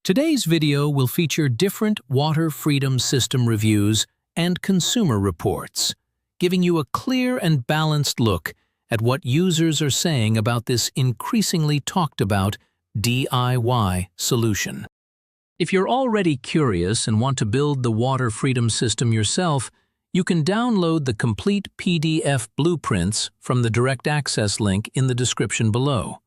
Today's video will feature different water freedom system reviews and consumer reports, giving you a clear and balanced look at what users are saying about this increasingly talked about DIY solution. If you're already curious and want to build the water freedom system yourself, you can download the complete PDF blueprints from the direct access link in the description below.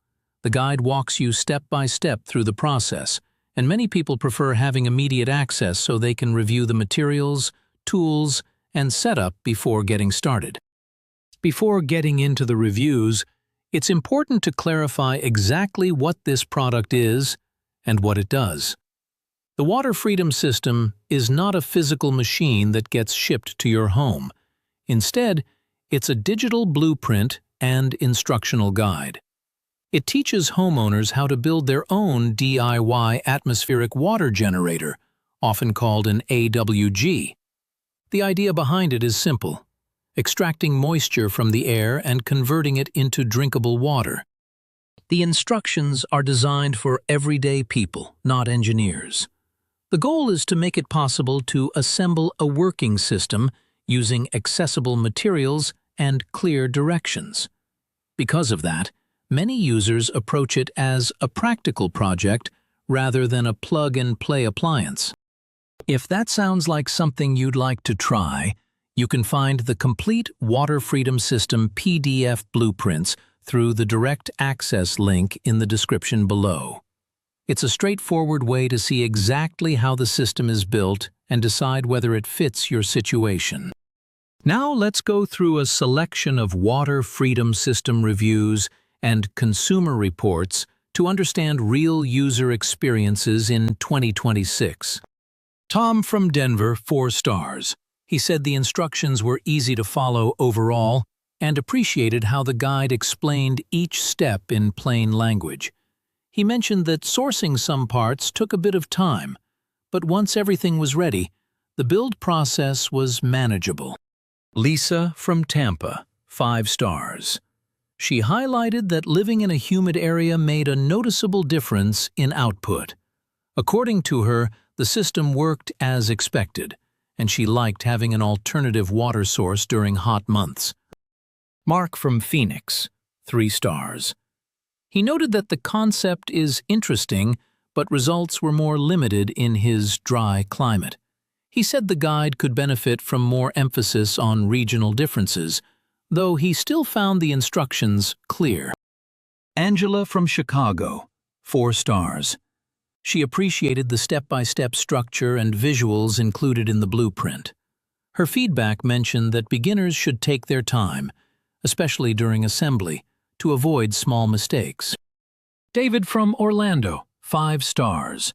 The guide walks you step by step through the process, and many people prefer having immediate access so they can review the materials, tools, and setup before getting started. Before getting into the reviews, it's important to clarify exactly what this product is and what it does. The Water Freedom System is not a physical machine that gets shipped to your home. Instead, it's a digital blueprint and instructional guide. It teaches homeowners how to build their own DIY atmospheric water generator, often called an AWG. The idea behind it is simple: extracting moisture from the air and converting it into drinkable water. The instructions are designed for everyday people, not engineers. The goal is to make it possible to assemble a working system using accessible materials and clear directions. Because of that, many users approach it as a practical project rather than a plug-and-play appliance. If that sounds like something you'd like to try, you can find the complete Water Freedom System PDF blueprints through the direct access link in the description below. It's a straightforward way to see exactly how the system is built and decide whether it fits your situation. Now let's go through a selection of Water Freedom System reviews and consumer reports to understand real user experiences in 2026. Tom from Denver, 4 stars. He said the instructions were easy to follow overall and appreciated how the guide explained each step in plain language. He mentioned that sourcing some parts took a bit of time, but once everything was ready, the build process was manageable. Lisa from Tampa, 5 stars. She highlighted that living in a humid area made a noticeable difference in output. According to her, the system worked as expected, and she liked having an alternative water source during hot months. Mark from Phoenix, 3 stars. He noted that the concept is interesting, but results were more limited in his dry climate. He said the guide could benefit from more emphasis on regional differences, though he still found the instructions clear. Angela from Chicago, 4 stars. She appreciated the step-by-step structure and visuals included in the blueprint. Her feedback mentioned that beginners should take their time, especially during assembly, to avoid small mistakes. David from Orlando, 5 stars.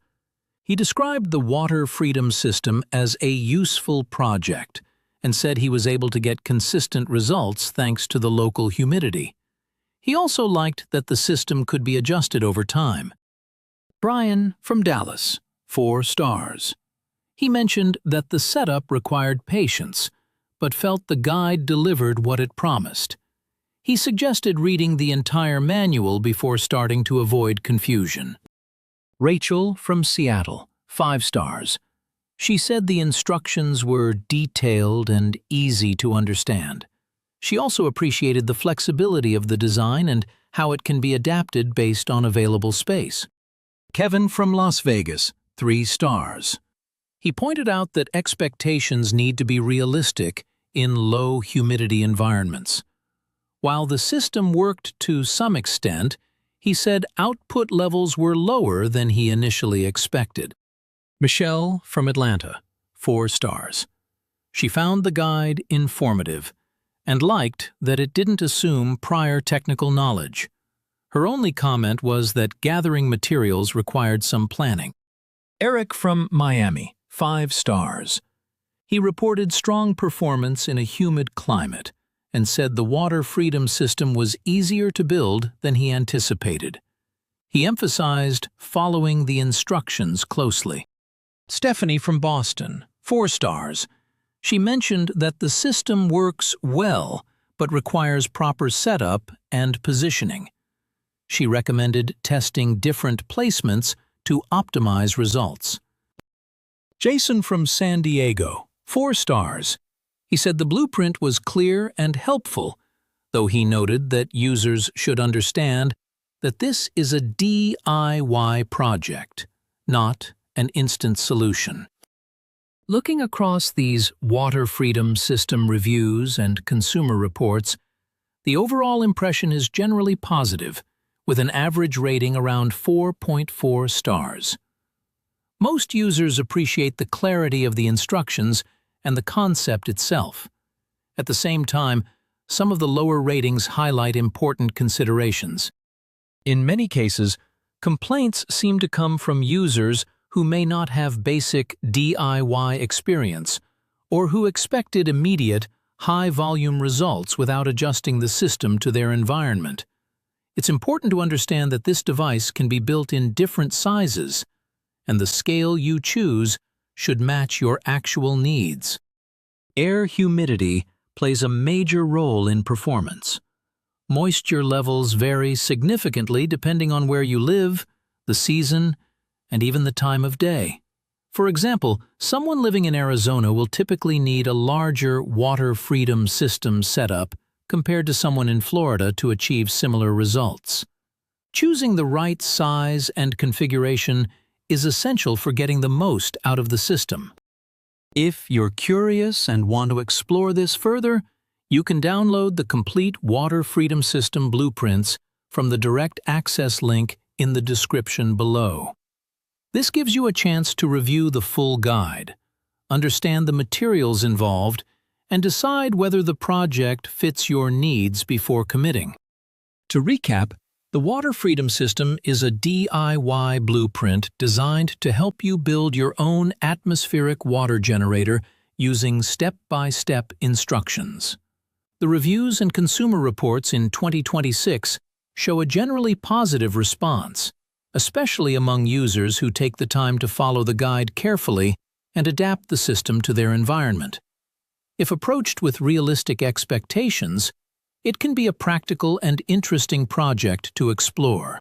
He described the Water Freedom System as a useful project and said he was able to get consistent results thanks to the local humidity. He also liked that the system could be adjusted over time. Brian from Dallas, 4 stars. He mentioned that the setup required patience, but felt the guide delivered what it promised. He suggested reading the entire manual before starting to avoid confusion. Rachel from Seattle, 5 stars. She said the instructions were detailed and easy to understand. She also appreciated the flexibility of the design and how it can be adapted based on available space. Kevin from Las Vegas, 3 stars. He pointed out that expectations need to be realistic in low humidity environments. While the system worked to some extent, he said output levels were lower than he initially expected. Michelle from Atlanta, 4 stars. She found the guide informative and liked that it didn't assume prior technical knowledge. Her only comment was that gathering materials required some planning. Eric from Miami, 5 stars. He reported strong performance in a humid climate and said the Water Freedom System was easier to build than he anticipated. He emphasized following the instructions closely. Stephanie from Boston, 4 stars. She mentioned that the system works well but requires proper setup and positioning. She recommended testing different placements to optimize results. Jason from San Diego, 4 stars. He said the blueprint was clear and helpful, though he noted that users should understand that this is a DIY project, not an instant solution. Looking across these water freedom system reviews and consumer reports, the overall impression is generally positive, with an average rating around 4.4 stars. Most users appreciate the clarity of the instructions and the concept itself. At the same time, some of the lower ratings highlight important considerations. In many cases, complaints seem to come from users who may not have basic DIY experience or who expected immediate, high-volume results without adjusting the system to their environment. It's important to understand that this device can be built in different sizes, and the scale you choose should match your actual needs. Air humidity plays a major role in performance. Moisture levels vary significantly depending on where you live, the season, and even the time of day. For example, someone living in Arizona will typically need a larger water freedom system setup compared to someone in Florida to achieve similar results. Choosing the right size and configuration is essential for getting the most out of the system. If you're curious and want to explore this further, you can download the complete Water Freedom System blueprints from the direct access link in the description below. This gives you a chance to review the full guide, understand the materials involved, and decide whether the project fits your needs before committing. To recap, the Water Freedom System is a DIY blueprint designed to help you build your own atmospheric water generator using step-by-step instructions. The reviews and consumer reports in 2026 show a generally positive response, especially among users who take the time to follow the guide carefully and adapt the system to their environment. If approached with realistic expectations, it can be a practical and interesting project to explore.